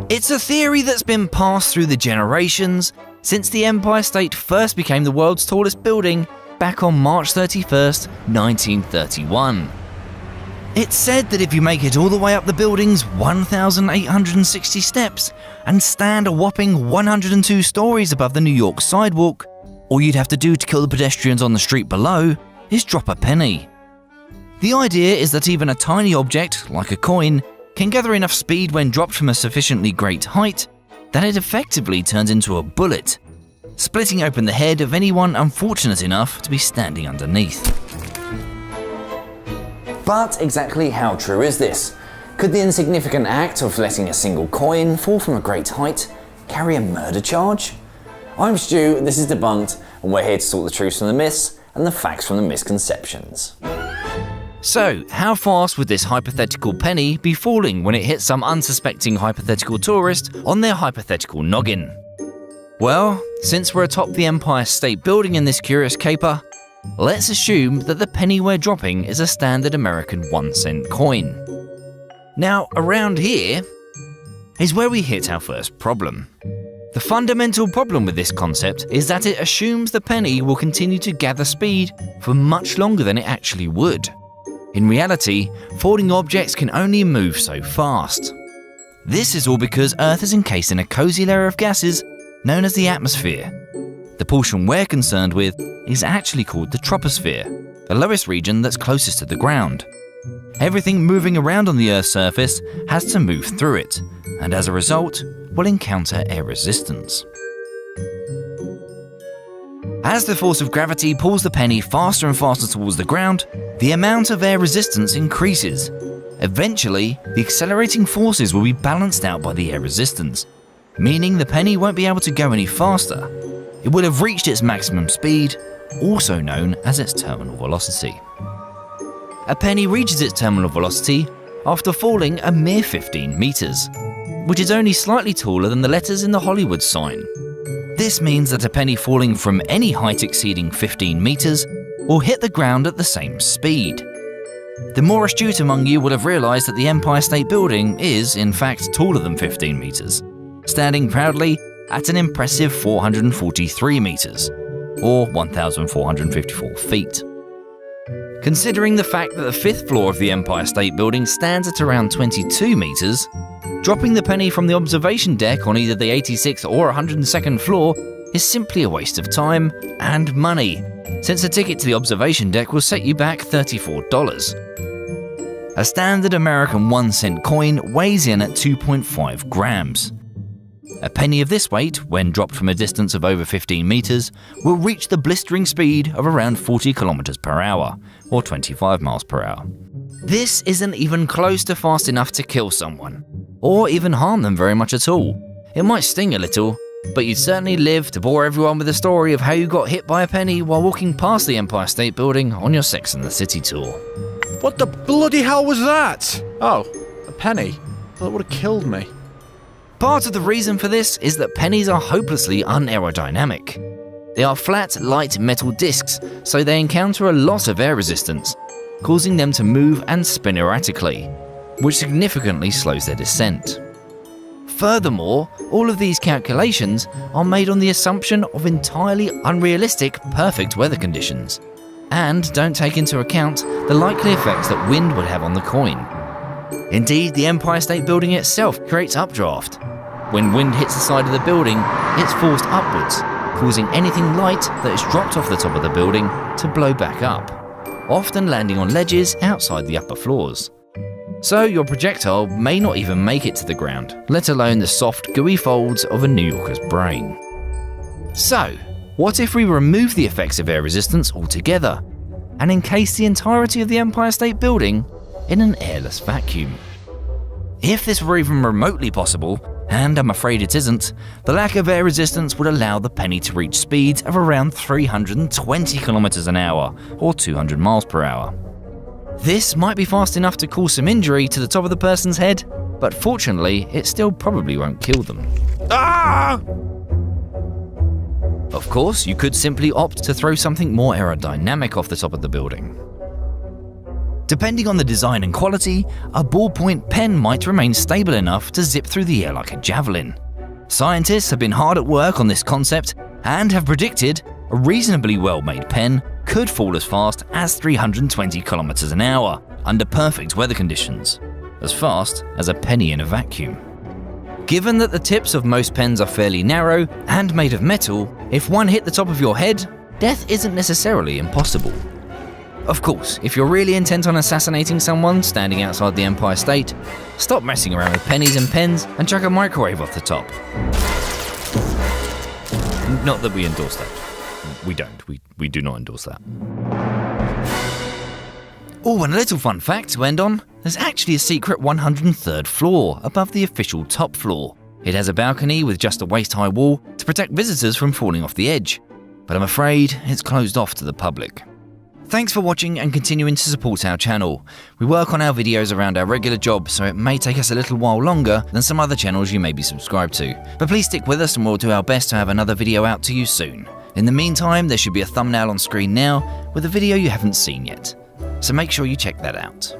It's a theory that's been passed through the generations since the Empire State first became the world's tallest building back on March 31st, 1931. It's said that if you make it all the way up the building's 1,860 steps and stand a whopping 102 stories above the New York sidewalk, all you'd have to do to kill the pedestrians on the street below is drop a penny. The idea is that even a tiny object, like a coin, can gather enough speed when dropped from a sufficiently great height that it effectively turns into a bullet, splitting open the head of anyone unfortunate enough to be standing underneath. But exactly how true is this? Could the insignificant act of letting a single coin fall from a great height carry a murder charge? I'm Stu, this is Debunked, and we're here to sort the truths from the myths and the facts from the misconceptions. So, how fast would this hypothetical penny be falling when it hit some unsuspecting hypothetical tourist on their hypothetical noggin? Well, since we're atop the Empire State Building in this curious caper, let's assume that the penny we're dropping is a standard American 1-cent coin. Now, around here is where we hit our first problem. The fundamental problem with this concept is that it assumes the penny will continue to gather speed for much longer than it actually would. In reality, falling objects can only move so fast. This is all because Earth is encased in a cozy layer of gases known as the atmosphere. The portion we're concerned with is actually called the troposphere, the lowest region that's closest to the ground. Everything moving around on the Earth's surface has to move through it, and as a result, will encounter air resistance. As the force of gravity pulls the penny faster and faster towards the ground, the amount of air resistance increases. Eventually, the accelerating forces will be balanced out by the air resistance, meaning the penny won't be able to go any faster. It will have reached its maximum speed, also known as its terminal velocity. A penny reaches its terminal velocity after falling a mere 15 meters, which is only slightly taller than the letters in the Hollywood sign. This means that a penny falling from any height exceeding 15 meters will hit the ground at the same speed. The more astute among you will have realized that the Empire State Building is, in fact, taller than 15 meters, standing proudly at an impressive 443 meters, or 1,454 feet. Considering the fact that the fifth floor of the Empire State Building stands at around 22 meters, dropping the penny from the observation deck on either the 86th or 102nd floor is simply a waste of time and money, since a ticket to the observation deck will set you back $34. A standard American 1-cent coin weighs in at 2.5 grams. A penny of this weight, when dropped from a distance of over 15 meters, will reach the blistering speed of around 40 kilometers per hour, or 25 miles per hour. This isn't even close to fast enough to kill someone, or even harm them very much at all. It might sting a little, but you'd certainly live to bore everyone with the story of how you got hit by a penny while walking past the Empire State Building on your Sex and the City tour. What the bloody hell was that? Oh, a penny. That would have killed me. Part of the reason for this is that pennies are hopelessly unaerodynamic. They are flat, light metal discs, so they encounter a lot of air resistance, causing them to move and spin erratically, which significantly slows their descent. Furthermore, all of these calculations are made on the assumption of entirely unrealistic perfect weather conditions, and don't take into account the likely effects that wind would have on the coin. Indeed, the Empire State Building itself creates updraft. When wind hits the side of the building, it's forced upwards, causing anything light that is dropped off the top of the building to blow back up, often landing on ledges outside the upper floors. So your projectile may not even make it to the ground, let alone the soft, gooey folds of a New Yorker's brain. So, what if we remove the effects of air resistance altogether and encase the entirety of the Empire State Building in an airless vacuum? If this were even remotely possible, and I'm afraid it isn't, the lack of air resistance would allow the penny to reach speeds of around 320 kilometers an hour, or 200 miles per hour. This might be fast enough to cause some injury to the top of the person's head, but fortunately, it still probably won't kill them. Ah! Of course, you could simply opt to throw something more aerodynamic off the top of the building. Depending on the design and quality, a ballpoint pen might remain stable enough to zip through the air like a javelin. Scientists have been hard at work on this concept and have predicted a reasonably well-made pen could fall as fast as 320 kilometers an hour under perfect weather conditions, as fast as a penny in a vacuum. Given that the tips of most pens are fairly narrow and made of metal, if one hit the top of your head, death isn't necessarily impossible. Of course, if you're really intent on assassinating someone standing outside the Empire State, stop messing around with pennies and pens and chuck a microwave off the top. Not that we endorse that. We don't. We do not endorse that. Oh, and a little fun fact to end on. There's actually a secret 103rd floor above the official top floor. It has a balcony with just a waist-high wall to protect visitors from falling off the edge. But I'm afraid it's closed off to the public. Thanks for watching and continuing to support our channel. We work on our videos around our regular job, so it may take us a little while longer than some other channels you may be subscribed to. But please stick with us and we'll do our best to have another video out to you soon. In the meantime, there should be a thumbnail on screen now with a video you haven't seen yet. So make sure you check that out.